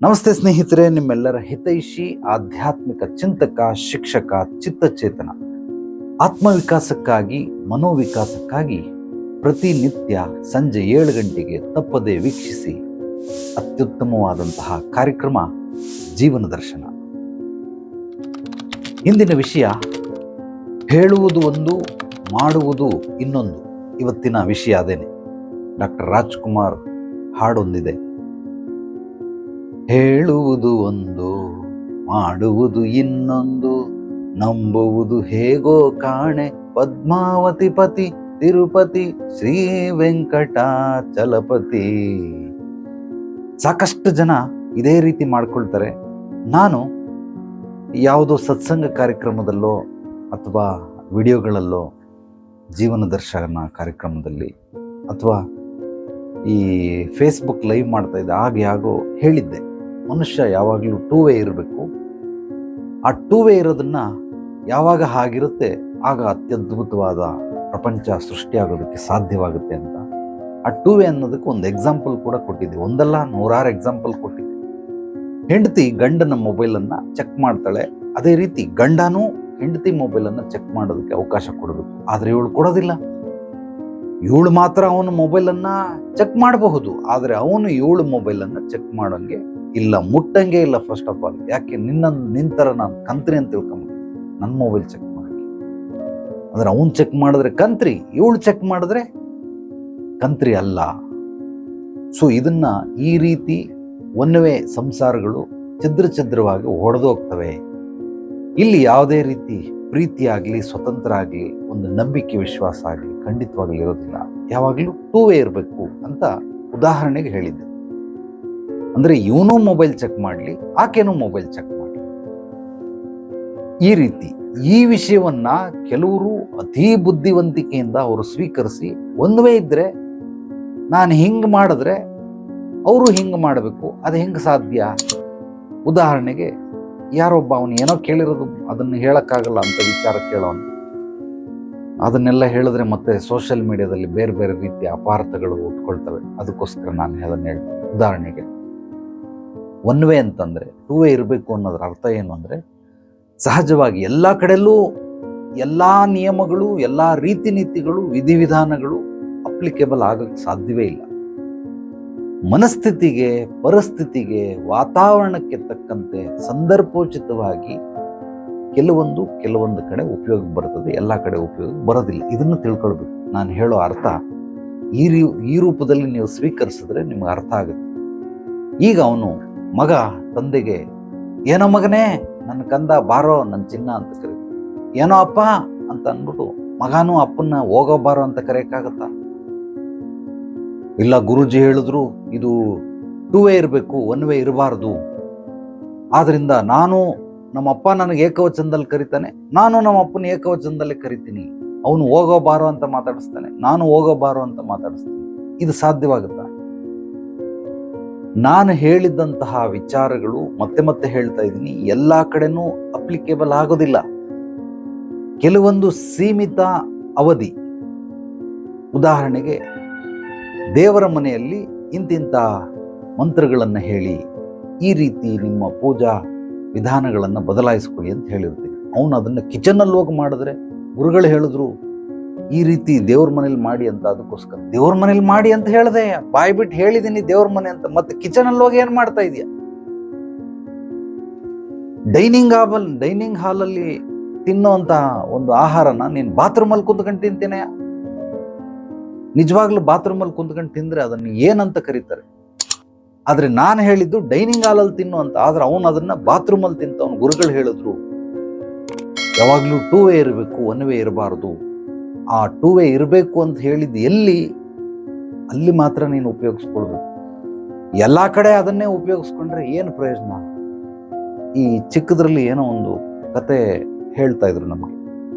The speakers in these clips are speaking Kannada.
ನಮಸ್ತೆ ಸ್ನೇಹಿತರೆ, ನಿಮ್ಮೆಲ್ಲರ ಹಿತೈಷಿ ಆಧ್ಯಾತ್ಮಿಕ ಚಿಂತಕ, ಶಿಕ್ಷಕ, ಚಿತ್ತಚೇತನ. ಆತ್ಮವಿಕಾಸಕ್ಕಾಗಿ, ಮನೋವಿಕಾಸಕ್ಕಾಗಿ ಪ್ರತಿನಿತ್ಯ ಸಂಜೆ 7 ಗಂಟೆಗೆ ತಪ್ಪದೆ ವೀಕ್ಷಿಸಿ ಅತ್ಯುತ್ತಮವಾದಂತಹ ಕಾರ್ಯಕ್ರಮ ಜೀವನ ದರ್ಶನ. ಇಂದಿನ ವಿಷಯ ಹೇಳುವುದು ಒಂದು, ಮಾಡುವುದು ಇನ್ನೊಂದು. ಇವತ್ತಿನ ವಿಷಯ ಅದೇನೆ. ಡಾಕ್ಟರ್ ರಾಜ್ಕುಮಾರ್ ಹಾಡೊಂದಿದೆ, ಹೇಳುವುದು ಒಂದು, ಮಾಡುವುದು ಇನ್ನೊಂದು, ನಂಬುವುದು ಹೇಗೋ ಕಾಣೆ, ಪದ್ಮಾವತಿ ಪತಿ ತಿರುಪತಿ ಶ್ರೀ ವೆಂಕಟಾಚಲಪತಿ. ಸಾಕಷ್ಟು ಜನ ಇದೇ ರೀತಿ ಮಾಡ್ಕೊಳ್ತಾರೆ. ನಾನು ಯಾವುದೋ ಸತ್ಸಂಗ ಕಾರ್ಯಕ್ರಮದಲ್ಲೋ ಅಥವಾ ವಿಡಿಯೋಗಳಲ್ಲೋ, ಜೀವನ ದರ್ಶನ ಕಾರ್ಯಕ್ರಮದಲ್ಲಿ ಅಥವಾ ಈ ಫೇಸ್ಬುಕ್ ಲೈವ್ ಮಾಡ್ತಾ ಇದ್ದೆ, ಹಾಗೆ ಹೇಳಿದ್ದೆ, ಮನುಷ್ಯ ಯಾವಾಗಲೂ 2 ವೇ ಇರಬೇಕು. ಆ 2 ವೇ ಇರೋದನ್ನ ಯಾವಾಗ ಹಾಗಿರುತ್ತೆ ಆಗ ಅತ್ಯದ್ಭುತವಾದ ಪ್ರಪಂಚ ಸೃಷ್ಟಿಯಾಗೋದಕ್ಕೆ ಸಾಧ್ಯವಾಗುತ್ತೆ ಅಂತ. ಆ 2 ವೇ ಅನ್ನೋದಕ್ಕೆ ಒಂದು ಎಕ್ಸಾಂಪಲ್ ಕೂಡ ಕೊಟ್ಟಿದ್ದೆ. ಒಂದಲ್ಲ, 100 ಎಕ್ಸಾಂಪಲ್ ಕೊಟ್ಟಿದ್ದೆ. ಹೆಂಡತಿ ಗಂಡನ ಮೊಬೈಲನ್ನು ಚೆಕ್ ಮಾಡ್ತಾಳೆ, ಅದೇ ರೀತಿ ಗಂಡನೂ ಹೆಂಡತಿ ಮೊಬೈಲನ್ನು ಚೆಕ್ ಮಾಡೋದಕ್ಕೆ ಅವಕಾಶ ಕೊಡಬೇಕು. ಆದರೆ ಇವಳು ಕೊಡೋದಿಲ್ಲ. ಇವಳು ಮಾತ್ರ ಅವನ ಮೊಬೈಲನ್ನು ಚೆಕ್ ಮಾಡಬಹುದು, ಆದರೆ ಅವನು ಇವಳು ಮೊಬೈಲನ್ನು ಚೆಕ್ ಮಾಡೋಂಗೆ ಇಲ್ಲ, ಮುಟ್ಟಂಗೆ ಇಲ್ಲ. ಫಸ್ಟ್ ಆಫ್ ಆಲ್, ಯಾಕೆ ನಿಂತರ ನಾನು ಕಂತ್ರಿ ಅಂತ ತಿಳ್ಕೊಂಬಿಟ್ಟು ನನ್ನ ಮೊಬೈಲ್ ಚೆಕ್ ಮಾಡಿ. ಅಂದ್ರೆ ಅವನು ಚೆಕ್ ಮಾಡಿದ್ರೆ ಕಂತ್ರಿ, ಇವಳು ಚೆಕ್ ಮಾಡಿದ್ರೆ ಕಂತ್ರಿ ಅಲ್ಲ. ಸೊ ಇದನ್ನ ಈ ರೀತಿ ಒನ್ನವೇ ಸಂಸಾರಗಳು ಛಿದ್ರವಾಗಿ ಹೊಡೆದೋಗ್ತವೆ. ಇಲ್ಲಿ ಯಾವುದೇ ರೀತಿ ಪ್ರೀತಿ ಆಗಲಿ, ಸ್ವತಂತ್ರ ಆಗಲಿ, ಒಂದು ನಂಬಿಕೆ ವಿಶ್ವಾಸ ಆಗಲಿ ಖಂಡಿತವಾಗ್ಲಿ ಇರೋದಿಲ್ಲ. ಯಾವಾಗಲೂ 2 ವೇ ಇರಬೇಕು ಅಂತ ಉದಾಹರಣೆಗೆ ಹೇಳಿದ್ದೆ. ಅಂದ್ರೆ ಇವನು ಮೊಬೈಲ್ ಚೆಕ್ ಮಾಡಲಿ, ಆಕೆನೂ ಮೊಬೈಲ್ ಚೆಕ್ ಮಾಡಲಿ. ಈ ರೀತಿ ಈ ವಿಷಯವನ್ನ ಕೆಲವರು ಅತಿ ಬುದ್ಧಿವಂತಿಕೆಯಿಂದ ಅವರು ಸ್ವೀಕರಿಸಿ, ಒಂದು ವೇ ಇದ್ರೆ ನಾನು ಹಿಂಗೆ ಮಾಡಿದ್ರೆ ಅವರು ಹಿಂಗೆ ಮಾಡಬೇಕು, ಅದು ಹೆಂಗೆ ಸಾಧ್ಯ? ಉದಾಹರಣೆಗೆ ಯಾರೊಬ್ಬ ಅವನು ಏನೋ ಕೇಳಿರೋದು ಅದನ್ನು ಹೇಳಕ್ಕಾಗಲ್ಲ ಅಂತ ವಿಚಾರ ಕೇಳೋನು, ಅದನ್ನೆಲ್ಲ ಹೇಳಿದ್ರೆ ಮತ್ತೆ ಸೋಷಿಯಲ್ ಮೀಡಿಯಾದಲ್ಲಿ ಬೇರೆ ಬೇರೆ ರೀತಿಯ ಅಪಾರ್ಥಗಳು ಉಟ್ಕೊಳ್ತವೆ. ಅದಕ್ಕೋಸ್ಕರ ನಾನು ಅದನ್ನು ಹೇಳ್ತೀನಿ. ಉದಾಹರಣೆಗೆ 1 ವೇ ಅಂತಂದ್ರೆ 2 ವೇ ಇರಬೇಕು ಅನ್ನೋದ್ರ ಅರ್ಥ ಏನು ಅಂದ್ರೆ, ಸಹಜವಾಗಿ ಎಲ್ಲ ಕಡೆಯಲ್ಲೂ ಎಲ್ಲ ನಿಯಮಗಳು, ಎಲ್ಲ ರೀತಿ ನೀತಿಗಳು, ವಿಧಿವಿಧಾನಗಳು ಅಪ್ಲಿಕೇಬಲ್ ಆಗಕ್ಕೆ ಸಾಧ್ಯವೇ ಇಲ್ಲ. ಮನಸ್ಥಿತಿಗೆ, ಪರಿಸ್ಥಿತಿಗೆ, ವಾತಾವರಣಕ್ಕೆ ತಕ್ಕಂತೆ ಸಂದರ್ಭೋಚಿತವಾಗಿ ಕೆಲವೊಂದು ಕಡೆ ಉಪಯೋಗ ಬರ್ತದೆ, ಎಲ್ಲ ಕಡೆ ಉಪಯೋಗ ಬರೋದಿಲ್ಲ. ಇದನ್ನು ತಿಳ್ಕೊಳ್ಬೇಕು. ನಾನು ಹೇಳೋ ಅರ್ಥ ಈ ರೂಪದಲ್ಲಿ ನೀವು ಸ್ವೀಕರಿಸಿದ್ರೆ ನಿಮ್ಗೆ ಅರ್ಥ ಆಗುತ್ತೆ. ಈಗ ಅವನು ಮಗ ತಂದೆಗೆ, ಏನೋ ಮಗನೇ, ನನ್ನ ಕಂದ ಬಾರೋ, ನನ್ನ ಚಿನ್ನ ಅಂತ ಕರೀತಾನೆ. ಏನೋ ಅಪ್ಪ ಅಂತ ಅಂದ್ಬಿಟ್ಟು ಮಗನೂ ಅಪ್ಪನ್ನ ಹೋಗೋ ಬಾರೋ ಅಂತ ಕರೆಯಕ್ಕಾಗತ್ತಾ? ಇಲ್ಲ, ಗುರುಜಿ ಹೇಳಿದ್ರು ಇದು 2 ವೇ ಇರಬೇಕು, 1 ವೇ ಇರಬಾರ್ದು. ಆದ್ರಿಂದ ನಮ್ಮ ಅಪ್ಪ ನನಗೆ ಏಕವಚನದಲ್ಲಿ ಕರಿತಾನೆ, ನಾನು ನಮ್ಮ ಅಪ್ಪನ ಏಕವಚನದಲ್ಲೇ ಕರಿತೀನಿ. ಅವನು ಹೋಗೋ ಬಾರೋ ಅಂತ ಮಾತಾಡಿಸ್ತಾನೆ, ನಾನು ಹೋಗೋ ಬಾರೋ ಅಂತ ಮಾತಾಡಿಸ್ತೀನಿ. ಇದು ಸಾಧ್ಯವಾಗುತ್ತಾ? ನಾನು ಹೇಳಿದಂತಹ ವಿಚಾರಗಳು ಮತ್ತೆ ಹೇಳ್ತಾ ಇದ್ದೀನಿ, ಎಲ್ಲಾ ಕಡೆನೂ ಅಪ್ಲಿಕೇಬಲ್ ಆಗೋದಿಲ್ಲ. ಕೆಲವೊಂದು ಸೀಮಿತ ಅವಧಿ. ಉದಾಹರಣೆಗೆ, ದೇವರ ಮನೆಯಲ್ಲಿ ಇಂತಿಂಥ ಮಂತ್ರಗಳನ್ನು ಹೇಳಿ, ಈ ರೀತಿ ನಿಮ್ಮ ಪೂಜಾ ವಿಧಾನಗಳನ್ನು ಬದಲಾಯಿಸ್ಕೊಳ್ಳಿ ಅಂತ ಹೇಳಿರ್ತೀನಿ. ಅವನು ಅದನ್ನು ಕಿಚನಲ್ಲಿ ಹೋಗಿ ಮಾಡಿದ್ರೆ, ಗುರುಗಳು ಹೇಳಿದ್ರು ಈ ರೀತಿ ದೇವ್ರ ಮನೇಲಿ ಮಾಡಿ ಅಂತ, ಅದಕ್ಕೋಸ್ಕರ ದೇವ್ರ ಮನೇಲಿ ಮಾಡಿ ಅಂತ ಹೇಳಿದೆ, ಬಾಯ್ ಬಿಟ್ಟು ಹೇಳಿದ್ದೀನಿ ದೇವ್ರ ಮನೆ ಅಂತ, ಮತ್ತೆ ಕಿಚನಲ್ಲಿ ಹೋಗಿ ಏನ್ ಮಾಡ್ತಾ ಇದೀಯ? ಡೈನಿಂಗ್ ಹಾಲಲ್ಲಿ ತಿನ್ನೋಂತ ಒಂದು ಆಹಾರನ ನೀನು ಬಾತ್ರೂಮಲ್ಲಿ ಕುಂತ್ಕೊಂಡು ತಿಂತೇನೆ? ನಿಜವಾಗ್ಲೂ ಬಾತ್ರೂಮಲ್ಲಿ ಕುಂತ್ಕೊಂಡು ತಿಂದ್ರೆ ಅದನ್ನು ಏನಂತ ಕರೀತಾರೆ? ಆದ್ರೆ ನಾನು ಹೇಳಿದ್ದು ಡೈನಿಂಗ್ ಹಾಲಲ್ಲಿ ತಿನ್ನು ಅಂತ. ಆದ್ರೆ ಅವನು ಅದನ್ನ ಬಾತ್ರೂಮಲ್ಲಿ ತಿಂತವನು. ಗುರುಗಳು ಹೇಳಿದ್ರು ಯಾವಾಗ್ಲೂ 2 ವೇ ಇರಬೇಕು, 1 ವೇ ಇರಬಾರ್ದು. ಆ 2 ವೇ ಇರಬೇಕು ಅಂತ ಹೇಳಿದ್ದು ಎಲ್ಲಿ? ಅಲ್ಲಿ ಮಾತ್ರ ನೀನು ಉಪಯೋಗಿಸ್ಕೊಳ್ಬೇಕು. ಎಲ್ಲಾ ಕಡೆ ಅದನ್ನೇ ಉಪಯೋಗಿಸ್ಕೊಂಡ್ರೆ ಏನು ಪ್ರಯೋಜನ? ಈ ಚಿಕ್ಕದ್ರಲ್ಲಿ ಏನೋ ಒಂದು ಕತೆ ಹೇಳ್ತಾ ಇದ್ರು ನಮಗೆ.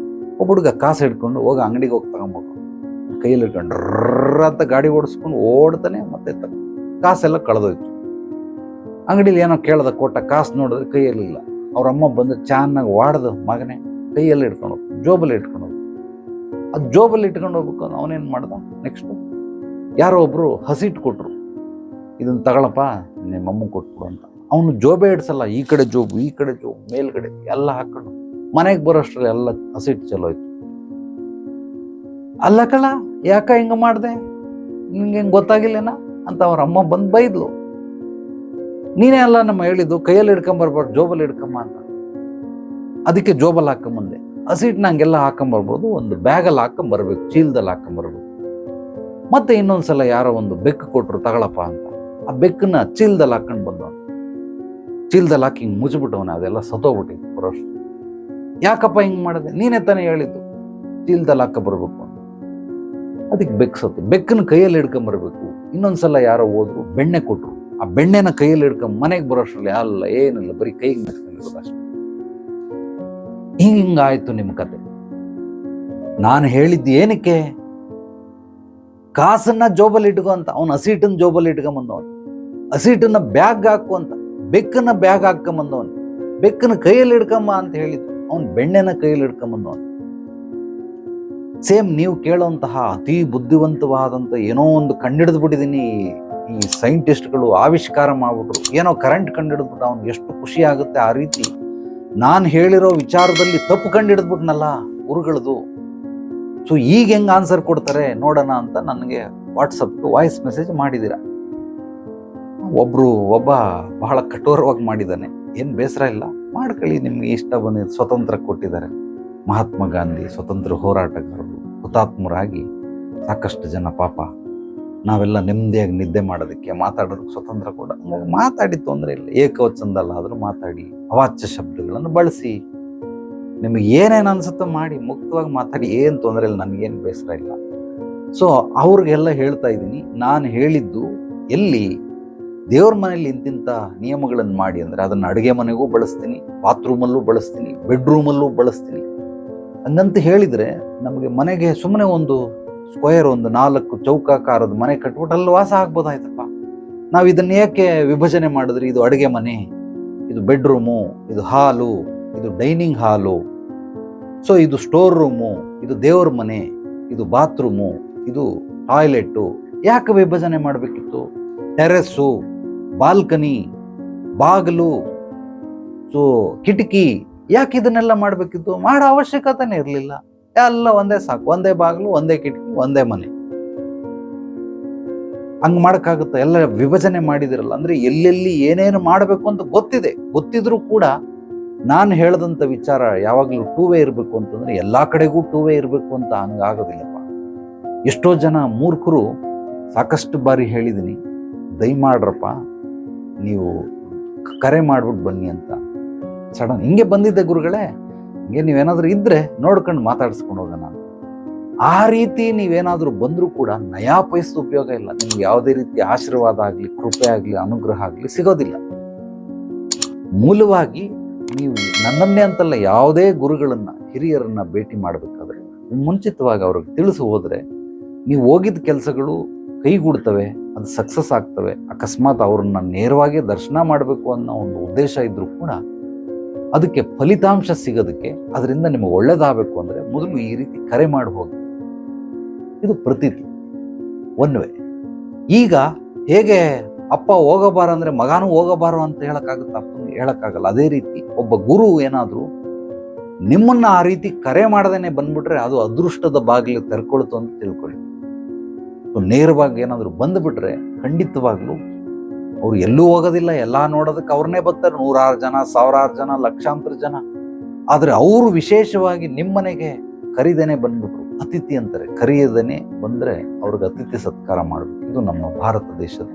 ಒಬ್ಬ ಹುಡುಗ ಕಾಸು ಹಿಡ್ಕೊಂಡು ಹೋಗಿ ಅಂಗಡಿಗೆ ಹೋಗಿ ತಗೊಂಬೋದು, ಕೈಯಲ್ಲಿ ಹಿಡ್ಕೊಂಡು ಅಂತ ಗಾಡಿ ಓಡಿಸ್ಕೊಂಡು ಓಡ್ತಾನೆ, ಮತ್ತೆ ಕಾಸೆಲ್ಲ ಕಳೆದೋಯ್ತು. ಅಂಗಡಿಲಿ ಏನೋ ಕೇಳ್ದ, ಕೊಟ್ಟ ಕಾಸು ನೋಡಿದ್ರೆ ಕೈಯಲ್ಲಿಲ್ಲ. ಅವ್ರ ಅಮ್ಮ ಬಂದು ಚೆನ್ನಾಗಿ ವಾಡ್ದು, ಮಗನೇ ಕೈಯಲ್ಲಿ ಇಟ್ಕೊಂಡು ಹೋಗಿ, ಜೋಬಲ್ಲಿ ಇಟ್ಕೊಂಡು ಹೋಗಿ. ಅದು ಜೋಬಲ್ಲಿ ಇಟ್ಕೊಂಡು ಹೋಗ್ಬೇಕು ಅಂತ ಅವನೇನು ಮಾಡ್ದ, ನೆಕ್ಸ್ಟು ಯಾರೋ ಒಬ್ರು ಹಸಿಟ್ಟು ಕೊಟ್ರು, ಇದನ್ನ ತಗೊಳಪ್ಪ ನಿಮ್ಮ ಅಮ್ಮ ಕೊಟ್ಬಿಡು ಅಂತ. ಅವನು ಜೋಬೆ ಇಡ್ಸಲ್ಲ, ಈ ಕಡೆ ಜೋಬು ಈ ಕಡೆ ಜೋಬು ಮೇಲ್ಗಡೆ ಎಲ್ಲ ಹಾಕೊಂಡು ಮನೆಗೆ ಬರೋಷ್ಟ್ರಲ್ಲಿ ಎಲ್ಲ ಹಸಿಟ್ಟು ಚಲೋಯ್ತು. ಅಲ್ಲ ಕಳ, ಯಾಕ ಹಿಂಗ ಮಾಡ್ದೆ, ನಿಂಗೆ ಹೆಂಗ್ ಗೊತ್ತಾಗಿಲ್ಲೇನ ಅಂತ ಅವ್ರ ಅಮ್ಮ ಬಂದು ಬೈದ್ಲು. ನೀನೇ ಅಲ್ಲ ನಮ್ಮ ಹೇಳಿದ್ದು ಕೈಯಲ್ಲಿ ಹಿಡ್ಕೊಂಬರ್ಬಾರ್ದು, ಜೋಬಲ್ಲಿ ಹಿಡ್ಕೊಂಬ ಅಂತ. ಅದಕ್ಕೆ ಜೋಬಲ್ಲಿ ಹಾಕೊಂಬಂದೆ. ಹಸಿಟ್ಟು ನಂಗೆಲ್ಲ ಹಾಕೊಂಬರ್ಬೋದು, ಒಂದು ಬ್ಯಾಗಲ್ಲಿ ಹಾಕೊಂಬರ್ಬೇಕು, ಚೀಲದಲ್ಲಿ ಹಾಕೊಂಬರ್ಬೇಕು. ಮತ್ತೆ ಇನ್ನೊಂದ್ಸಲ ಯಾರೋ ಒಂದು ಬೆಕ್ಕು ಕೊಟ್ರು ತಗೊಳಪ್ಪ ಅಂತ, ಆ ಬೆಕ್ಕನ್ನ ಚೀಲದಲ್ಲಿ ಹಾಕೊಂಡು ಬಂದವನು. ಚೀಲದಲ್ಲಿ ಹಾಕಿ ಹಿಂಗೆ ಮುಚ್ಚಿಬಿಟ್ಟವನ, ಅದೆಲ್ಲ ಸತ್ತೋಗ್ಬಿಟ್ಟಿತ್ತು ಬರೋಷ್ಟು. ಯಾಕಪ್ಪ ಹಿಂಗೆ ಮಾಡಿದೆ, ನೀನೇ ತಾನೇ ಹೇಳಿದ್ದು ಚೀಲದಲ್ಲಿ ಹಾಕ ಬರ್ಬೇಕು ಅಂತ. ಅದಕ್ಕೆ ಬೆಕ್ಕು ಸತ್ತು. ಬೆಕ್ಕನ ಕೈಯಲ್ಲಿ ಹಿಡ್ಕೊಂಬರ್ಬೇಕು. ಇನ್ನೊಂದ್ಸಲ ಯಾರೋ ಹೋದ್ರು, ಬೆಣ್ಣೆ ಕೊಟ್ರು, ಆ ಬೆಣ್ಣೆನ ಕೈಯಲ್ಲಿ ಹಿಡ್ಕೊಂಡ್ ಮನೆಗೆ ಬರೋಷ್ಟ್ರಲ್ಲಿ ಅಲ್ಲ ಏನಿಲ್ಲ, ಬರೀ ಕೈಗೆ ಮೆಚ್ಕೊಂಡಿರೋದು ಅಷ್ಟೇ. ಹಿಂಗಾಯ್ತು ನಿಮ್ಮ ಕತೆ. ನಾನು ಹೇಳಿದ್ದು ಏನಕ್ಕೆ, ಕಾಸನ್ನ ಜೋಬಲ್ಲಿ ಇಟ್ಕೋ ಅಂತ. ಅವ್ನು ಹಸಿಟ್ಟನ್ನ ಜೋಬಲ್ಲಿ ಇಟ್ಕೊಂಬಂದವನು, ಹಸಿಟ್ಟನ್ನ ಬ್ಯಾಗ್ ಹಾಕು ಅಂತ. ಬೆಕ್ಕನ್ನ ಬ್ಯಾಗ್ ಹಾಕೊಂಬಂದವನು, ಬೆಕ್ಕನ ಕೈಯಲ್ಲಿ ಹಿಡ್ಕೊಂಬ ಅಂತ ಹೇಳಿದ್ದು, ಅವ್ನು ಬೆಣ್ಣೆನ ಕೈಯಲ್ಲಿ ಹಿಡ್ಕೊಂಬಂದವನು. ಸೇಮ್ ನೀವು ಕೇಳೋಂತಹ ಅತಿ ಬುದ್ಧಿವಂತವಾದಂಥ ಏನೋ ಒಂದು ಕಂಡಿಡಿದು ಬಿಟ್ಟಿದ್ದೀನಿ, ಈ ಸೈಂಟಿಸ್ಟ್ಗಳು ಆವಿಷ್ಕಾರ ಮಾಡ್ಬಿಟ್ರು, ಏನೋ ಕರೆಂಟ್ ಕಂಡಿಡಿದ್ಬಿಟ್ಟು ಅವ್ನಿಗೆ ಎಷ್ಟು ಖುಷಿ ಆಗುತ್ತೆ. ಆ ರೀತಿ ನಾನು ಹೇಳಿರೋ ವಿಚಾರದಲ್ಲಿ ತಪ್ಪು ಕಂಡಿಡಿದ್ಬಿಟ್ನಲ್ಲ ಗುರುಗಳದು. ಸೊ ಈಗ ಹೆಂಗೆ ಆನ್ಸರ್ ಕೊಡ್ತಾರೆ ನೋಡೋಣ ಅಂತ ನನಗೆ ವಾಟ್ಸಪ್ಗೆ ವಾಯ್ಸ್ ಮೆಸೇಜ್ ಮಾಡಿದ್ದೀರ. ಒಬ್ಬ ಬಹಳ ಕಠೋರವಾಗಿ ಮಾಡಿದ್ದಾನೆ. ಏನು ಬೇಸರ ಇಲ್ಲ, ಮಾಡ್ಕೊಳ್ಳಿ, ನಿಮ್ಗೆ ಇಷ್ಟ ಬಂದಿದ್ದು. ಸ್ವತಂತ್ರ ಕೊಟ್ಟಿದ್ದಾರೆ. ಮಹಾತ್ಮ ಗಾಂಧಿ ಸ್ವತಂತ್ರ ಹೋರಾಟಗಾರರು ಹುತಾತ್ಮರಾಗಿ ಸಾಕಷ್ಟು ಜನ ಪಾಪ ನಾವೆಲ್ಲ ನೆಮ್ಮದಿಯಾಗಿ ನಿದ್ದೆ ಮಾಡೋದಕ್ಕೆ ಮಾತಾಡೋದಕ್ಕೆ ಸ್ವತಂತ್ರ ಕೊಡ. ಮಾತಾಡಿ ತೊಂದರೆ ಇಲ್ಲ, ಏಕವಚನದಲ್ಲ ಆದರೂ ಮಾತಾಡಿ, ಅವಾಚ್ಯ ಶಬ್ದಗಳನ್ನು ಬಳಸಿ, ನಿಮಗೆ ಏನೇನು ಅನ್ಸುತ್ತೋ ಮಾಡಿ, ಮುಕ್ತವಾಗಿ ಮಾತಾಡಿ, ಏನು ತೊಂದರೆ ಇಲ್ಲ, ನನಗೇನು ಬೇಸರ ಇಲ್ಲ. ಸೊ ಅವ್ರಿಗೆಲ್ಲ ಹೇಳ್ತಾ ಇದ್ದೀನಿ, ನಾನು ಹೇಳಿದ್ದು ಎಲ್ಲಿ ದೇವ್ರ ಮನೇಲಿ ಇಂತಿಂಥ ನಿಯಮಗಳನ್ನು ಮಾಡಿ ಅಂದರೆ ಅದನ್ನು ಅಡುಗೆ ಮನೆಗೂ ಬಳಸ್ತೀನಿ, ಬಾತ್ರೂಮಲ್ಲೂ ಬಳಸ್ತೀನಿ, ಬೆಡ್ರೂಮಲ್ಲೂ ಬಳಸ್ತೀನಿ ಹಂಗಂತ ಹೇಳಿದರೆ ನಮಗೆ ಮನೆಗೆ ಸುಮ್ಮನೆ ಒಂದು ಸ್ಕ್ವೇರ್, ಒಂದು 4 ಚೌಕಾಕಾರದ ಮನೆ ಕಟ್ಬಿಟ್ಟು ಅಲ್ಲಿ ವಾಸ ಆಗ್ಬೋದಾಯ್ತಪ್ಪ. ನಾವು ಇದನ್ನ ಏಕೆ ವಿಭಜನೆ ಮಾಡಿದ್ರಿ, ಇದು ಅಡುಗೆ ಮನೆ, ಇದು ಬೆಡ್ರೂಮು, ಇದು ಹಾಲು, ಇದು ಡೈನಿಂಗ್ ಹಾಲು, ಸೊ ಇದು ಸ್ಟೋರ್ ರೂಮು, ಇದು ದೇವ್ರ ಮನೆ, ಇದು ಬಾತ್ರೂಮು, ಇದು ಟಾಯ್ಲೆಟ್ಟು, ಯಾಕೆ ವಿಭಜನೆ ಮಾಡಬೇಕಿತ್ತು? ಟೆರೆಸ್ಸು, ಬಾಲ್ಕನಿ, ಬಾಗಿಲು, ಸೊ ಕಿಟಕಿ, ಯಾಕೆ ಇದನ್ನೆಲ್ಲ ಮಾಡಬೇಕಿತ್ತು? ಮಾಡೋ ಅವಶ್ಯಕತೆನೇ ಇರಲಿಲ್ಲ. ಎಲ್ಲ ಒಂದೇ ಸಾಕು, ಒಂದೇ ಬಾಗಿಲು, ಒಂದೇ ಕಿಟಕಿ, ಒಂದೇ ಮನೆ. ಹಂಗೆ ಮಾಡೋಕ್ಕಾಗುತ್ತೆ? ಎಲ್ಲ ವಿಭಜನೆ ಮಾಡಿದಿರಲ್ಲ. ಅಂದರೆ ಎಲ್ಲೆಲ್ಲಿ ಏನೇನು ಮಾಡಬೇಕು ಅಂತ ಗೊತ್ತಿದ್ರೂ ಕೂಡ ನಾನು ಹೇಳ್ದಂಥ ವಿಚಾರ ಯಾವಾಗಲೂ 2 ವೇ ಇರಬೇಕು ಅಂತಂದರೆ ಎಲ್ಲ ಕಡೆಗೂ 2 ವೇ ಇರಬೇಕು ಅಂತ ಹಂಗಾಗೋದಿಲ್ಲಪ್ಪ. ಎಷ್ಟೋ ಜನ ಮೂರ್ಖರು ಸಾಕಷ್ಟು ಬಾರಿ ಹೇಳಿದ್ದೀನಿ, ದಯಮಾಡ್ರಪ್ಪ ನೀವು ಕರೆ ಮಾಡ್ಬಿಟ್ಟು ಬನ್ನಿ ಅಂತ. ಸಡನ್ ಹಿಂಗೆ ಬಂದಿದ್ದೆ ಗುರುಗಳೇ, ಹಿಂಗೆ ನೀವೇನಾದರೂ ಇದ್ದರೆ ನೋಡ್ಕೊಂಡು ಮಾತಾಡಿಸ್ಕೊಂಡು ಹೋಗೋಣ. ಆ ರೀತಿ ನೀವೇನಾದರೂ ಬಂದರೂ ಕೂಡ ನಯಾ ಪೈಸೆ ಉಪಯೋಗ ಇಲ್ಲ. ನಿಮ್ಗೆ ಯಾವುದೇ ರೀತಿ ಆಶೀರ್ವಾದ ಆಗಲಿ, ಕೃಪೆ ಆಗಲಿ, ಅನುಗ್ರಹ ಆಗಲಿ ಸಿಗೋದಿಲ್ಲ. ಮೂಲವಾಗಿ ನೀವು ನನ್ನನ್ನೇ ಅಂತಲ್ಲ, ಯಾವುದೇ ಗುರುಗಳನ್ನು, ಹಿರಿಯರನ್ನು ಭೇಟಿ ಮಾಡಬೇಕಾದ್ರೆ ಮುಂಚಿತವಾಗಿ ಅವ್ರಿಗೆ ತಿಳಿಸಿ ಹೋದರೆ ನೀವು ಹೋಗಿದ್ದ ಕೆಲಸಗಳು ಕೈಗೂಡ್ತವೆ, ಅದು ಸಕ್ಸಸ್ ಆಗ್ತವೆ. ಅಕಸ್ಮಾತ್ ಅವ್ರನ್ನ ನೇರವಾಗಿ ದರ್ಶನ ಮಾಡಬೇಕು ಅನ್ನೋ ಒಂದು ಉದ್ದೇಶ ಇದ್ರೂ ಕೂಡ ಅದಕ್ಕೆ ಫಲಿತಾಂಶ ಸಿಗೋದಕ್ಕೆ, ಅದರಿಂದ ನಿಮಗೆ ಒಳ್ಳೇದಾಗಬೇಕು ಅಂದರೆ ಮೊದಲು ಈ ರೀತಿ ಕರೆ ಮಾಡಿ ಹೋಗಿ. ಇದು ಪ್ರತೀತಿ, ಒನ್ ವೇ. ಈಗ ಹೇಗೆ ಅಪ್ಪ ಹೋಗಬಾರ ಅಂದರೆ ಮಗನೂ ಹೋಗಬಾರೋ ಅಂತ ಹೇಳೋಕ್ಕಾಗುತ್ತೆ, ಅಪ್ಪನ ಹೇಳೋಕ್ಕಾಗಲ್ಲ. ಅದೇ ರೀತಿ ಒಬ್ಬ ಗುರು ಏನಾದರೂ ನಿಮ್ಮನ್ನ ಆ ರೀತಿ ಕರೆ ಮಾಡದೇನೆ ಬಂದ್ಬಿಟ್ರೆ ಅದು ಅದೃಷ್ಟದ ಬಾಗಿಲು ತೆರ್ಕೊಳ್ತು ಅಂತ ತಿಳ್ಕೊಳ್ಳಿ. ನೇರವಾಗಿ ಏನಾದರೂ ಬಂದುಬಿಟ್ರೆ ಖಂಡಿತವಾಗ್ಲೂ ಅವ್ರು ಎಲ್ಲೂ ಹೋಗೋದಿಲ್ಲ, ಎಲ್ಲ ನೋಡೋದಕ್ಕೆ ಅವ್ರನ್ನೇ ಬರ್ತಾರೆ. 100,000 ಜನ, 1,000 ಜನ, ಲಕ್ಷಾಂತರ ಜನ. ಆದರೆ ಅವರು ವಿಶೇಷವಾಗಿ ನಿಮ್ಮನೆಗೆ ಕರಿದೇನೆ ಬಂದ್ಬಿಟ್ರು, ಅತಿಥಿ ಅಂತಾರೆ. ಕರೆಯದೇನೆ ಬಂದರೆ ಅವ್ರಿಗೆ ಅತಿಥಿ ಸತ್ಕಾರ ಮಾಡಬೇಕು. ಇದು ನಮ್ಮ ಭಾರತ ದೇಶದ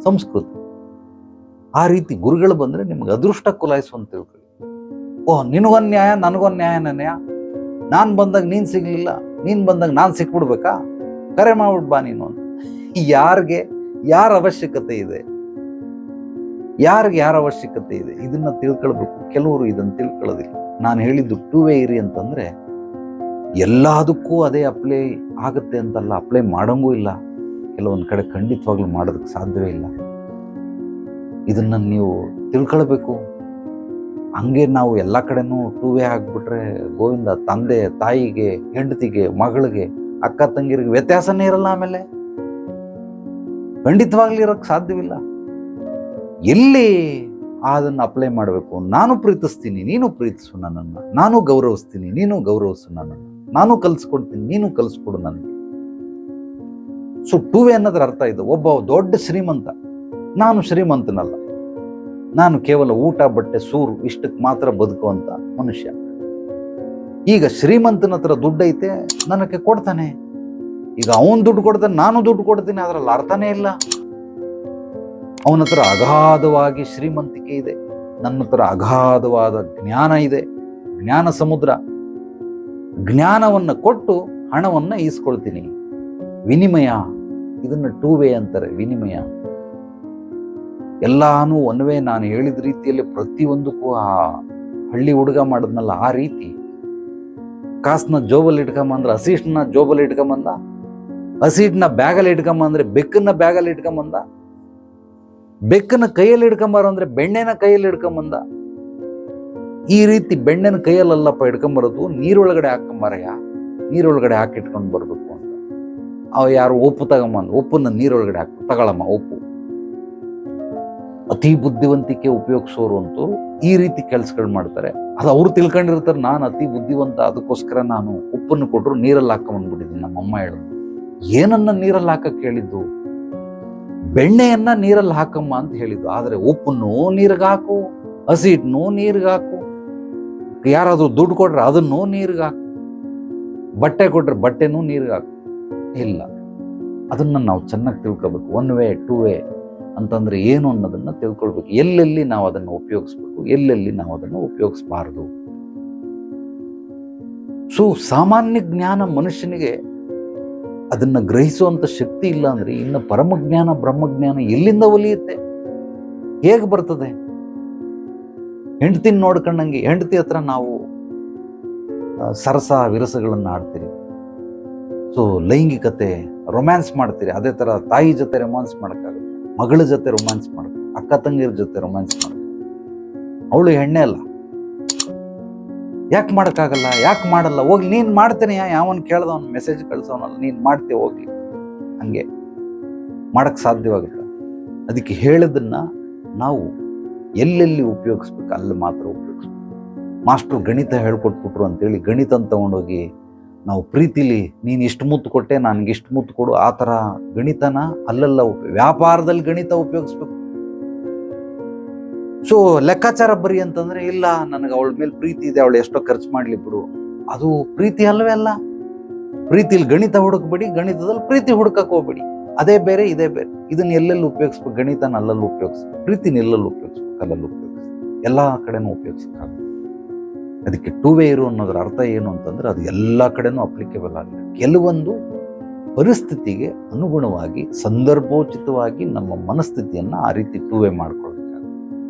ಸಂಸ್ಕೃತಿ. ಆ ರೀತಿ ಗುರುಗಳು ಬಂದರೆ ನಿಮ್ಗೆ ಅದೃಷ್ಟ ಕುಲಾಯಿಸು ಅಂತ ತಿಳ್ಕೊಳ್ಳಿ. ಓಹ್, ನಿನಗೊಂದು ನ್ಯಾಯ, ನನಗೊಂದು ನ್ಯಾಯ. ನಾನು ಬಂದಾಗ ನೀನು ಸಿಗಲಿಲ್ಲ, ನೀನು ಬಂದಾಗ ನಾನು ಸಿಕ್ಬಿಡ್ಬೇಕಾ? ಕರೆ ಮಾಡ್ಬಿಟ್ಟು ಬಾ ನೀನು ಅಂತ. ಯಾರಿಗೆ ಯಾರ ಅವಶ್ಯಕತೆ ಇದೆ, ಯಾರ ಅವಶ್ಯಕತೆ ಇದೆ, ಇದನ್ನ ತಿಳ್ಕೊಳ್ಬೇಕು. ಕೆಲವರು ಇದನ್ನು ತಿಳ್ಕೊಳ್ಳೋದಿಲ್ಲ. ನಾನು ಹೇಳಿದ್ದು 2 ವೇ ಇರಿ ಅಂತಂದರೆ ಎಲ್ಲದಕ್ಕೂ ಅದೇ ಅಪ್ಲೈ ಆಗುತ್ತೆ ಅಂತಲ್ಲ, ಅಪ್ಲೈ ಮಾಡೋಂಗೂ ಇಲ್ಲ. ಕೆಲವೊಂದು ಕಡೆ ಖಂಡಿತವಾಗ್ಲೂ ಮಾಡೋದಕ್ಕೆ ಸಾಧ್ಯವೇ ಇಲ್ಲ. ಇದನ್ನು ನೀವು ತಿಳ್ಕೊಳ್ಬೇಕು. ಹಂಗೆ ನಾವು ಎಲ್ಲ ಕಡೆನೂ 2 ವೇ ಆಗಿಬಿಟ್ರೆ ಗೋವಿಂದ, ತಂದೆ ತಾಯಿಗೆ, ಹೆಂಡತಿಗೆ, ಮಗಳಿಗೆ, ಅಕ್ಕ ತಂಗಿರಿಗೆ ವ್ಯತ್ಯಾಸನೇ ಇರಲ್ಲ. ಆಮೇಲೆ ಖಂಡಿತವಾಗ್ಲಿ ಇರೋಕ್ಕೆ ಸಾಧ್ಯವಿಲ್ಲ. ಎಲ್ಲಿ ಅದನ್ನು ಅಪ್ಲೈ ಮಾಡಬೇಕು. ನಾನು ಪ್ರೀತಿಸ್ತೀನಿ, ನೀನು ಪ್ರೀತಿಸು ನನ್ನನ್ನು. ನಾನು ಗೌರವಿಸ್ತೀನಿ, ನೀನು ಗೌರವಿಸು ನನ್ನನ್ನು. ನಾನು ಕಲಿಸ್ಕೊಡ್ತೀನಿ, ನೀನು ಕಲಿಸ್ಕೊಡು ನನಗೆ. ಸೊ ಟೂ ವೇ ಅನ್ನೋದ್ರ ಅರ್ಥ ಇದು. ಒಬ್ಬ ದೊಡ್ಡ ಶ್ರೀಮಂತ, ನಾನು ಶ್ರೀಮಂತನಲ್ಲ, ನಾನು ಕೇವಲ ಊಟ ಬಟ್ಟೆ ಸೂರು ಇಷ್ಟಕ್ಕೆ ಮಾತ್ರ ಬದುಕುವಂತ ಮನುಷ್ಯ. ಈಗ ಶ್ರೀಮಂತನ ಹತ್ರ ದುಡ್ಡು ಐತೆ, ನನಗೆ ಕೊಡ್ತಾನೆ. ಈಗ ಅವನು ದುಡ್ಡು ಕೊಡ್ತಾನೆ, ನಾನು ದುಡ್ಡು ಕೊಡ್ತೀನಿ, ಅದರಲ್ಲಿ ಅರ್ಥನೇ ಇಲ್ಲ. ಅವನ ಹತ್ರ ಅಗಾಧವಾಗಿ ಶ್ರೀಮಂತಿಕೆ ಇದೆ, ನನ್ನ ಹತ್ರ ಅಗಾಧವಾದ ಜ್ಞಾನ ಇದೆ, ಜ್ಞಾನ ಸಮುದ್ರ. ಜ್ಞಾನವನ್ನು ಕೊಟ್ಟು ಹಣವನ್ನ ಈಸ್ಕೊಳ್ತೀನಿ. ವಿನಿಮಯ, ಇದನ್ನ ಟೂ ವೇ ಅಂತಾರೆ, ವಿನಿಮಯ. ಎಲ್ಲಾನು ಒನ್ ವೇ. ನಾನು ಹೇಳಿದ ರೀತಿಯಲ್ಲಿ ಪ್ರತಿಯೊಂದಕ್ಕೂ ಆ ಹಳ್ಳಿ ಹುಡುಗ ಮಾಡಿದ್ನಲ್ಲ ಆ ರೀತಿ. ಕಾಸನ್ನ ಜೋಬಲ್ಲಿ ಇಟ್ಕೊಂಬಂದ್ರೆ ಹಸೀಟ್ನ ಜೋಬಲ್ಲಿ ಇಟ್ಕೊಂಬಂದ, ಹಸೀಟ್ನ ಬ್ಯಾಗಲ್ಲಿ ಇಟ್ಕೊಂಬಂದ್ರೆ ಬೆಕ್ಕನ್ನ ಬ್ಯಾಗಲ್ಲಿ ಇಟ್ಕೊಂಬಂದ, ಬೆಕ್ಕನ ಕೈಯಲ್ಲಿ ಇಟ್ಕೊಂಬಾರ ಅಂದ್ರೆ ಬೆಣ್ಣೆನ ಕೈಯಲ್ಲಿ ಇಟ್ಕೊಂಬಂದ. ಈ ರೀತಿ ಬೆಣ್ಣೆನ ಕೈಯಲ್ಲಲ್ಲಪ್ಪ ಇಟ್ಕೊಂಬರೋದು, ನೀರೊಳಗಡೆ ಹಾಕೊಂಬಾರಯ್ಯ, ನೀರೊಳಗಡೆ ಹಾಕಿ ಇಟ್ಕೊಂಡು ಬರ್ಬೇಕು ಅಂತ. ಅವ ಯಾರು ಉಪ್ಪು ತಗೊಂಬಂದು ಉಪ್ಪನ್ನ ನೀರೊಳಗಡೆ ಹಾಕಿ ತಗೊಳಮ್ಮ ಉಪ್ಪು. ಅತಿ ಬುದ್ಧಿವಂತಿಕೆ ಉಪಯೋಗಿಸೋರು ಅಂತೂ ಈ ರೀತಿ ಕೆಲಸಗಳು ಮಾಡ್ತಾರೆ. ಅದು ಅವ್ರು ತಿಳ್ಕೊಂಡಿರ್ತಾರೆ, ನಾನು ಅತಿ ಬುದ್ಧಿವಂತ, ಅದಕ್ಕೋಸ್ಕರ ನಾನು ಉಪ್ಪನ್ನು ಕೊಟ್ಟರು ನೀರಲ್ಲಿ ಹಾಕೊಂಬಂದ್ಬಿಟ್ಟಿದ್ದೀನಿ. ನಮ್ಮಮ್ಮ ಹೇಳಿದ್ರು, ಏನನ್ನ ನೀರಲ್ಲಿ ಹಾಕಕ್ಕೆ ಹೇಳಿದ್ದು? ಬೆಣ್ಣೆಯನ್ನ ನೀರಲ್ಲಿ ಹಾಕಮ್ಮ ಅಂತ ಹೇಳಿದ್ದು. ಆದ್ರೆ ಉಪ್ಪನ್ನು ನೀರಿಗೆ ಹಾಕು, ಹಸಿಟ್ಟನ್ನು ನೀರಿಗೆ ಹಾಕು, ಯಾರಾದ್ರೂ ದುಡ್ಡು ಕೊಟ್ರೆ ಅದನ್ನು ನೀರಿಗೆ ಹಾಕು, ಬಟ್ಟೆ ಕೊಟ್ರೆ ಬಟ್ಟೆನೂ ನೀರಿಗೆ ಹಾಕು. ಇಲ್ಲ, ಅದನ್ನ ನಾವು ಚೆನ್ನಾಗಿ ತಿಳ್ಕೊಬೇಕು. ಒನ್ ವೇ ಟೂ ವೇ ಅಂತಂದ್ರೆ ಏನು ಅನ್ನೋದನ್ನ ತಿಳ್ಕೊಳ್ಬೇಕು. ಎಲ್ಲೆಲ್ಲಿ ನಾವು ಅದನ್ನು ಉಪಯೋಗಿಸ್ಬೇಕು, ಎಲ್ಲೆಲ್ಲಿ ನಾವು ಅದನ್ನು ಉಪಯೋಗಿಸಬಾರದು. ಸೊ ಸಾಮಾನ್ಯ ಜ್ಞಾನ ಮನುಷ್ಯನಿಗೆ ಅದನ್ನ ಗ್ರಹಿಸುವಂತ ಶಕ್ತಿ ಇಲ್ಲ ಅಂದ್ರೆ ಇನ್ನು ಪರಮಜ್ಞಾನ ಬ್ರಹ್ಮಜ್ಞಾನ ಎಲ್ಲಿಂದ ಒಲಿಯುತ್ತೆ? ಹೇಗೆ ಬರ್ತದೆ? ಹೆಂಡತಿನ ನೋಡ್ಕೊಂಡಂಗೆ ಹೆಂಡತಿ ಹತ್ರ ನಾವು ಸರಸ ವಿರಸಗಳನ್ನ ಆಡ್ತೀರಿ. ಸೊ ಲೈಂಗಿಕತೆ ರೊಮ್ಯಾನ್ಸ್ ಮಾಡ್ತೀರಿ. ಅದೇ ತರ ತಾಯಿ ಜೊತೆ ರೊಮ್ಯಾನ್ಸ್ ಮಾಡಕ್ಕಾಗುತ್ತೆ, ಮಗಳ ಜೊತೆ ರೊಮ್ಯಾನ್ಸ್ ಮಾಡಕ್ಕೆ, ಅಕ್ಕ ತಂಗಿರ ಜೊತೆ ರೊಮ್ಯಾನ್ಸ್ ಮಾಡಕ್ಕೆ. ಅವಳು ಹೆಣ್ಣೆ ಅಲ್ಲ, ಯಾಕೆ ಮಾಡೋಕ್ಕಾಗಲ್ಲ? ಯಾಕೆ ಮಾಡಲ್ಲ? ಹೋಗ್ಲಿ, ನೀನು ಮಾಡ್ತೇನೆ. ಯಾವನ್ ಕೇಳ್ದವನ್ ಮೆಸೇಜ್ ಕಳ್ಸೋನಲ್ಲ, ನೀನು ಮಾಡ್ತೇವೆ, ಹೋಗ್ಲಿ. ಹಂಗೆ ಮಾಡಕ್ಕೆ ಸಾಧ್ಯವಾಗುತ್ತೆ. ಅದಕ್ಕೆ ಹೇಳಿದನ್ನ ನಾವು ಎಲ್ಲೆಲ್ಲಿ ಉಪಯೋಗಿಸ್ಬೇಕು ಅಲ್ಲಿ ಮಾತ್ರ ಉಪಯೋಗಿಸ್ಬೇಕು. ಮಾಸ್ಟ್ರು ಗಣಿತ ಹೇಳ್ಕೊಟ್ಬಿಟ್ರು ಅಂತೇಳಿ ಗಣಿತ ತಗೊಂಡೋಗಿ ನಾವು ಪ್ರೀತಿಲಿ ನೀನು ಇಷ್ಟು ಮುತ್ತು ಕೊಟ್ಟೆ ನನಗೆ ಇಷ್ಟು ಮುತ್ತು ಕೊಡು, ಆ ಥರ ಗಣಿತನ ಅಲ್ಲೆಲ್ಲ ವ್ಯಾಪಾರದಲ್ಲಿ ಗಣಿತ ಉಪಯೋಗಿಸ್ಬೇಕು. ಸೊ ಲೆಕ್ಕಾಚಾರ ಬರಿ ಅಂತಂದ್ರೆ ಇಲ್ಲ, ನನಗೆ ಅವಳ ಮೇಲೆ ಪ್ರೀತಿ ಇದೆ, ಅವಳು ಎಷ್ಟೋ ಖರ್ಚು ಮಾಡ್ಲಿ ಬಿಡು, ಅದು ಪ್ರೀತಿ ಅಲ್ಲವೇ ಅಲ್ಲ. ಪ್ರೀತಿಲಿ ಗಣಿತ ಹುಡುಕ್ಬೇಡಿ, ಗಣಿತದಲ್ಲಿ ಪ್ರೀತಿ ಹುಡುಕಕ್ಕೆ ಹೋಗ್ಬೇಡಿ. ಅದೇ ಬೇರೆ ಇದೇ ಬೇರೆ. ಇದನ್ನ ಎಲ್ಲೆಲ್ಲಿ ಉಪಯೋಗಿಸ್ಬೇಕು? ಗಣಿತನ ಅಲ್ಲಲ್ಲಿ ಉಪಯೋಗಿಸ್ಬೇಕು, ಪ್ರೀತಿನ ಎಲ್ಲೆಲ್ಲಿ ಉಪಯೋಗಿಸ್ಬೇಕು ಅಲ್ಲಲ್ಲಿ ಉಪಯೋಗಿಸ್ಬೇಕು, ಎಲ್ಲ ಕಡೆನೂ ಉಪಯೋಗಿಸಕ್ಕಾಗುತ್ತೆ. ಅದಕ್ಕೆ ಟೂ ವೇ ಇರು ಅನ್ನೋದ್ರ ಅರ್ಥ ಏನು ಅಂತಂದ್ರೆ ಅದು ಎಲ್ಲ ಕಡೆನೂ ಅಪ್ಲಿಕೇಬಲ್ ಆಗಿದೆ. ಕೆಲವೊಂದು ಪರಿಸ್ಥಿತಿಗೆ ಅನುಗುಣವಾಗಿ ಸಂದರ್ಭೋಚಿತವಾಗಿ ನಮ್ಮ ಮನಸ್ಥಿತಿಯನ್ನ ಆ ರೀತಿ ಟೂ ವೇ ಮಾಡ್ಕೊಳ್ಬೇಕಾಗುತ್ತೆ.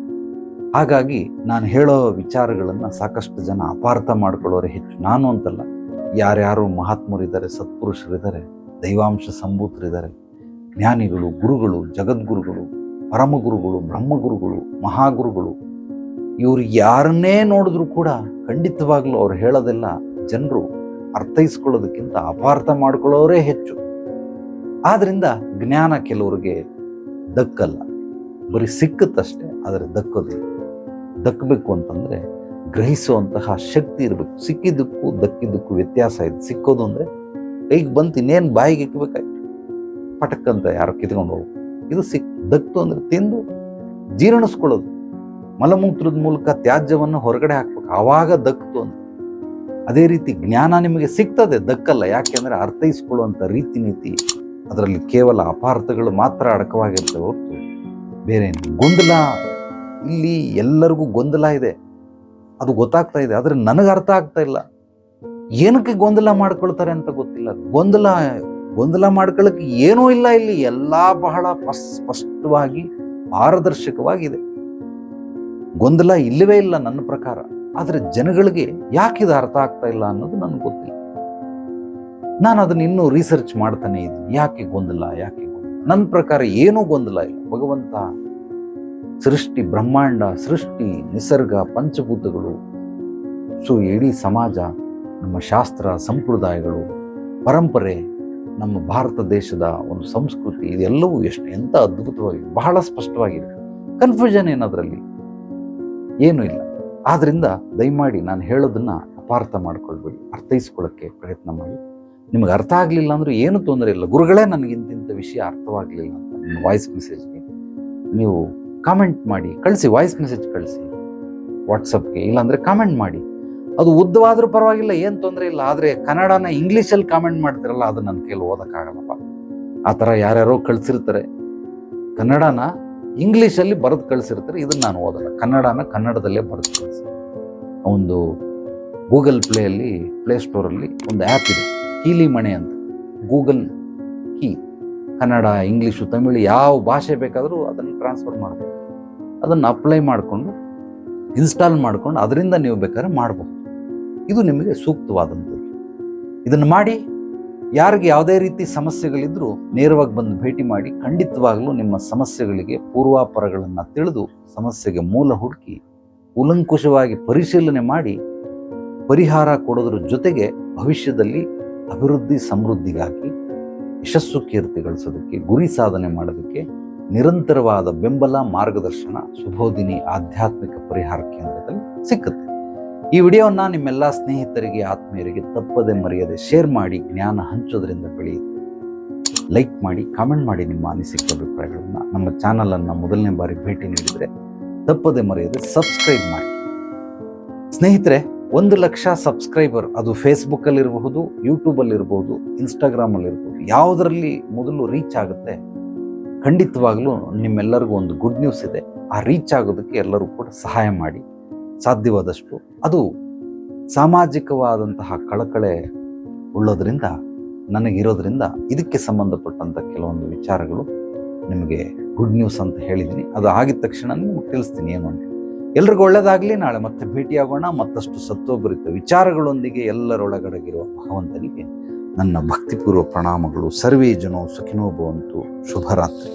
ಹಾಗಾಗಿ ನಾನು ಹೇಳೋ ವಿಚಾರಗಳನ್ನ ಸಾಕಷ್ಟು ಜನ ಅಪಾರ್ಥ ಮಾಡ್ಕೊಳ್ಳೋರೆ ಹೆಚ್ಚು. ನಾನು ಅಂತಲ್ಲ, ಯಾರ್ಯಾರು ಮಹಾತ್ಮರಿದ್ದಾರೆ, ಸತ್ಪುರುಷರಿದ್ದಾರೆ, ದೈವಾಂಶ ಸಂಭೂತರಿದ್ದಾರೆ, ಜ್ಞಾನಿಗಳು, ಗುರುಗಳು, ಜಗದ್ಗುರುಗಳು, ಪರಮಗುರುಗಳು, ಬ್ರಹ್ಮಗುರುಗಳು, ಮಹಾಗುರುಗಳು, ಇವರು ಯಾರನ್ನೇ ನೋಡಿದ್ರು ಕೂಡ ಖಂಡಿತವಾಗ್ಲೂ ಅವ್ರು ಹೇಳೋದೆಲ್ಲ ಜನರು ಅರ್ಥೈಸ್ಕೊಳ್ಳೋದಕ್ಕಿಂತ ಅಪಾರ್ಥ ಮಾಡ್ಕೊಳ್ಳೋರೇ ಹೆಚ್ಚು. ಆದ್ರಿಂದ ಜ್ಞಾನ ಕೆಲವರಿಗೆ ದಕ್ಕಲ್ಲ, ಬರೀ ಸಿಕ್ಕುತ್ತಷ್ಟೇ, ಆದರೆ ದಕ್ಕೋದಿಲ್ಲ. ದಕ್ಕಬೇಕು ಅಂತಂದ್ರೆ ಗ್ರಹಿಸುವಂತಹ ಶಕ್ತಿ ಇರಬೇಕು. ಸಿಕ್ಕಿದ್ದಕ್ಕೂ ದಕ್ಕಿದ್ದಕ್ಕೂ ವ್ಯತ್ಯಾಸ ಇದೆ. ಸಿಕ್ಕೋದು ಅಂದ್ರೆ ಕೈಗೆ ಬಂತು, ಇನ್ನೇನು ಬಾಯಿಗೆ ಇಕ್ಬೇಕಾಯ್ತು, ಪಟಕ್ಕಂತ ಯಾರು ಕಿತ್ಕೊಂಡು ಹೋಗು. ಇದು ದಕ್ತು ಅಂದ್ರೆ ತಿಂದು ಜೀರ್ಣಿಸ್ಕೊಳ್ಳೋದು, ಮಲಮೂತ್ರದ ಮೂಲಕ ತ್ಯಾಜ್ಯವನ್ನು ಹೊರಗಡೆ ಹಾಕ್ಬೇಕು, ಆವಾಗ ದಕ್ತು ಅಂತ. ಅದೇ ರೀತಿ ಜ್ಞಾನ ನಿಮಗೆ ಸಿಗ್ತದೆ, ದಕ್ಕಲ್ಲ. ಯಾಕೆಂದ್ರೆ ಅರ್ಥೈಸ್ಕೊಳ್ಳುವಂಥ ರೀತಿ ನೀತಿ ಅದರಲ್ಲಿ ಕೇವಲ ಅಪಾರ್ಥಗಳು ಮಾತ್ರ ಅಡಕವಾಗಿರ್ತವೆ ಹೊರತು ಬೇರೆ ಗೊಂದಲ. ಇಲ್ಲಿ ಎಲ್ಲರಿಗೂ ಗೊಂದಲ ಇದೆ, ಅದು ಗೊತ್ತಾಗ್ತಾ ಇದೆ, ಆದರೆ ನನಗೆ ಅರ್ಥ ಆಗ್ತಾ ಇಲ್ಲ. ಏನಕ್ಕೆ ಗೊಂದಲ ಮಾಡ್ಕೊಳ್ತಾರೆ ಅಂತ ಗೊತ್ತಿಲ್ಲ. ಗೊಂದಲ ಮಾಡ್ಕೊಳ್ಳೋಕೆ ಏನೂ ಇಲ್ಲ. ಇಲ್ಲಿ ಎಲ್ಲ ಬಹಳ ಸ್ಪಷ್ಟವಾಗಿ ಪಾರದರ್ಶಕವಾಗಿದೆ. ಗೊಂದಲ ಇಲ್ಲವೇ ಇಲ್ಲ ನನ್ನ ಪ್ರಕಾರ. ಆದರೆ ಜನಗಳಿಗೆ ಯಾಕೆ ಇದು ಅರ್ಥ ಆಗ್ತಾ ಇಲ್ಲ ಅನ್ನೋದು ನನಗೆ ಗೊತ್ತಿಲ್ಲ. ನಾನು ಅದನ್ನ ಇನ್ನೂ ರಿಸರ್ಚ್ ಮಾಡ್ತಾನೆ ಇದ್ದೀನಿ. ಯಾಕೆ ಗೊಂದಲ? ನನ್ನ ಪ್ರಕಾರ ಏನೂ ಗೊಂದಲ ಇಲ್ಲ. ಭಗವಂತ ಸೃಷ್ಟಿ, ಬ್ರಹ್ಮಾಂಡ ಸೃಷ್ಟಿ, ನಿಸರ್ಗ, ಪಂಚಭೂತಗಳು, ಸೊ ಇಡೀ ಸಮಾಜ, ನಮ್ಮ ಶಾಸ್ತ್ರ ಸಂಪ್ರದಾಯಗಳು, ಪರಂಪರೆ, ನಮ್ಮ ಭಾರತ ದೇಶದ ಒಂದು ಸಂಸ್ಕೃತಿ, ಇದೆಲ್ಲವೂ ಎಂಥ ಅದ್ಭುತವಾಗಿದೆ, ಬಹಳ ಸ್ಪಷ್ಟವಾಗಿದೆ. ಕನ್ಫ್ಯೂಷನ್ ಏನದ್ರಲ್ಲಿ? ಏನೂ ಇಲ್ಲ. ಆದ್ದರಿಂದ ದಯಮಾಡಿ ನಾನು ಹೇಳೋದನ್ನು ಅಪಾರ್ಥ ಮಾಡ್ಕೊಳ್ಬೇಡಿ, ಅರ್ಥೈಸ್ಕೊಳ್ಳೋಕ್ಕೆ ಪ್ರಯತ್ನ ಮಾಡಿ. ನಿಮಗೆ ಅರ್ಥ ಆಗಲಿಲ್ಲ ಅಂದರೂ ಏನೂ ತೊಂದರೆ ಇಲ್ಲ. ಗುರುಗಳೇ ನನಗೆ ಇಂತಿಂಥ ವಿಷಯ ಅರ್ಥವಾಗಲಿಲ್ಲ ಅಂತ ನಿಮ್ಮ ವಾಯ್ಸ್ ಮೆಸೇಜ್ಗೆ ನೀವು ಕಾಮೆಂಟ್ ಮಾಡಿ ಕಳಿಸಿ, ವಾಯ್ಸ್ ಮೆಸೇಜ್ ಕಳಿಸಿ ವಾಟ್ಸಪ್ಗೆ, ಇಲ್ಲಾಂದರೆ ಕಾಮೆಂಟ್ ಮಾಡಿ. ಅದು ಉದ್ದವಾದರೂ ಪರವಾಗಿಲ್ಲ, ಏನು ತೊಂದರೆ ಇಲ್ಲ. ಆದರೆ ಕನ್ನಡನ ಇಂಗ್ಲೀಷಲ್ಲಿ ಕಾಮೆಂಟ್ ಮಾಡ್ತಿರಲ್ಲ, ಅದು ನನ್ನ ಕೈಲಿ ಓದೋಕ್ಕಾಗಲ್ಲಪ್ಪ. ಆ ಥರ ಯಾರ್ಯಾರೋ ಕಳಿಸಿರ್ತಾರೆ, ಕನ್ನಡನ ಇಂಗ್ಲೀಷಲ್ಲಿ ಬರೆದು ಕಳಿಸಿರ್ತಾರೆ, ಇದನ್ನು ನಾನು ಓದಲ್ಲ. ಕನ್ನಡನ ಕನ್ನಡದಲ್ಲೇ ಬರೆದು ಕಳಿಸಿ. ಒಂದು ಗೂಗಲ್ ಪ್ಲೇಸ್ಟೋರಲ್ಲಿ ಒಂದು ಆ್ಯಪ್ ಇದೆ, ಕೀಲಿ ಮಣೆ ಅಂತ. Google key, Kannada, English, Tamil ಯಾವ ಭಾಷೆ ಬೇಕಾದರೂ ಅದನ್ನು ಟ್ರಾನ್ಸ್ಫರ್ ಮಾಡಬೇಕು. ಅದನ್ನು ಅಪ್ಲೈ ಮಾಡಿಕೊಂಡು ಇನ್ಸ್ಟಾಲ್ ಮಾಡಿಕೊಂಡು ಅದರಿಂದ ನೀವು ಬೇಕಾದ್ರೆ ಮಾಡಬಹುದು. ಇದು ನಿಮಗೆ ಸೂಕ್ತವಾದಂಥದ್ದು. ಇದನ್ನು ಮಾಡಿ. ಯಾರಿಗೆ ಯಾವುದೇ ರೀತಿ ಸಮಸ್ಯೆಗಳಿದ್ದರೂ ನೇರವಾಗಿ ಬಂದು ಭೇಟಿ ಮಾಡಿ. ಖಂಡಿತವಾಗಲೂ ನಿಮ್ಮ ಸಮಸ್ಯೆಗಳಿಗೆ ಪೂರ್ವಾಪರಗಳನ್ನು ತಿಳಿದು ಸಮಸ್ಯೆಗೆ ಮೂಲ ಹುಡುಕಿ ಕೂಲಂಕುಷವಾಗಿ ಪರಿಶೀಲನೆ ಮಾಡಿ ಪರಿಹಾರ ಕೊಡೋದ್ರ ಜೊತೆಗೆ ಭವಿಷ್ಯದಲ್ಲಿ ಅಭಿವೃದ್ಧಿ ಸಮೃದ್ಧಿಗಾಗಿ ಯಶಸ್ಸು ಕೀರ್ತಿ ಗಳಿಸೋದಕ್ಕೆ, ಗುರಿ ಸಾಧನೆ ಮಾಡೋದಕ್ಕೆ ನಿರಂತರವಾದ ಬೆಂಬಲ, ಮಾರ್ಗದರ್ಶನ ಶುಭೋದಿನಿ ಆಧ್ಯಾತ್ಮಿಕ ಪರಿಹಾರ ಕೇಂದ್ರದಲ್ಲಿ ಸಿಕ್ಕುತ್ತೆ. ಈ ವಿಡಿಯೋವನ್ನು ನಿಮ್ಮೆಲ್ಲ ಸ್ನೇಹಿತರಿಗೆ, ಆತ್ಮೀಯರಿಗೆ ತಪ್ಪದೆ ಮರೆಯದೆ ಶೇರ್ ಮಾಡಿ. ಜ್ಞಾನ ಹಂಚೋದ್ರಿಂದ ಬೆಳೆಯುತ್ತೆ. ಲೈಕ್ ಮಾಡಿ, ಕಾಮೆಂಟ್ ಮಾಡಿ ನಿಮ್ಮ ಅನಿಸಿಕೆ ಅಭಿಪ್ರಾಯಗಳನ್ನು. ನಮ್ಮ ಚಾನಲನ್ನು ಮೊದಲನೇ ಬಾರಿ ಭೇಟಿ ನೀಡಿದರೆ ತಪ್ಪದೆ ಮರೆಯದೆ ಸಬ್ಸ್ಕ್ರೈಬ್ ಮಾಡಿ. ಸ್ನೇಹಿತರೆ, 1,00,000 ಸಬ್ಸ್ಕ್ರೈಬರ್, ಅದು ಫೇಸ್ಬುಕ್ಕಲ್ಲಿರಬಹುದು, ಯೂಟ್ಯೂಬಲ್ಲಿರ್ಬೋದು, ಇನ್ಸ್ಟಾಗ್ರಾಮಲ್ಲಿರ್ಬೋದು, ಯಾವುದರಲ್ಲಿ ಮೊದಲು ರೀಚ್ ಆಗುತ್ತೆ, ಖಂಡಿತವಾಗಲೂ ನಿಮ್ಮೆಲ್ಲರಿಗೂ ಒಂದು ಗುಡ್ ನ್ಯೂಸ್ ಇದೆ. ಆ ರೀಚ್ ಆಗೋದಕ್ಕೆ ಎಲ್ಲರೂ ಕೂಡ ಸಹಾಯ ಮಾಡಿ ಸಾಧ್ಯವಾದಷ್ಟು. ಅದು ಸಾಮಾಜಿಕವಾದಂತಹ ಕಳಕಳೆ ಉಳ್ಳೋದ್ರಿಂದ, ನನಗಿರೋದ್ರಿಂದ ಇದಕ್ಕೆ ಸಂಬಂಧಪಟ್ಟಂಥ ಕೆಲವೊಂದು ವಿಚಾರಗಳು ನಿಮಗೆ ಗುಡ್ ನ್ಯೂಸ್ ಅಂತ ಹೇಳಿದ್ದೀನಿ. ಅದು ಆಗಿದ ತಕ್ಷಣ ನಿಮಗೆ ತಿಳಿಸ್ತೀನಿ ಏನು ಅಂತ. ಎಲ್ರಿಗೂ ಒಳ್ಳೆಯದಾಗಲಿ. ನಾಳೆ ಮತ್ತೆ ಭೇಟಿಯಾಗೋಣ ಮತ್ತಷ್ಟು ಸತ್ವಭರಿತ ವಿಚಾರಗಳೊಂದಿಗೆ. ಎಲ್ಲರೊಳಗಡೆಗಿರುವ ಭಗವಂತನಿಗೆ ನನ್ನ ಭಕ್ತಿಪೂರ್ವ ಪ್ರಣಾಮಗಳು. ಸರ್ವೇ ಜನೋ ಸುಖಿನೋ ಭವಂತು. ಶುಭರಾತ್ರಿ.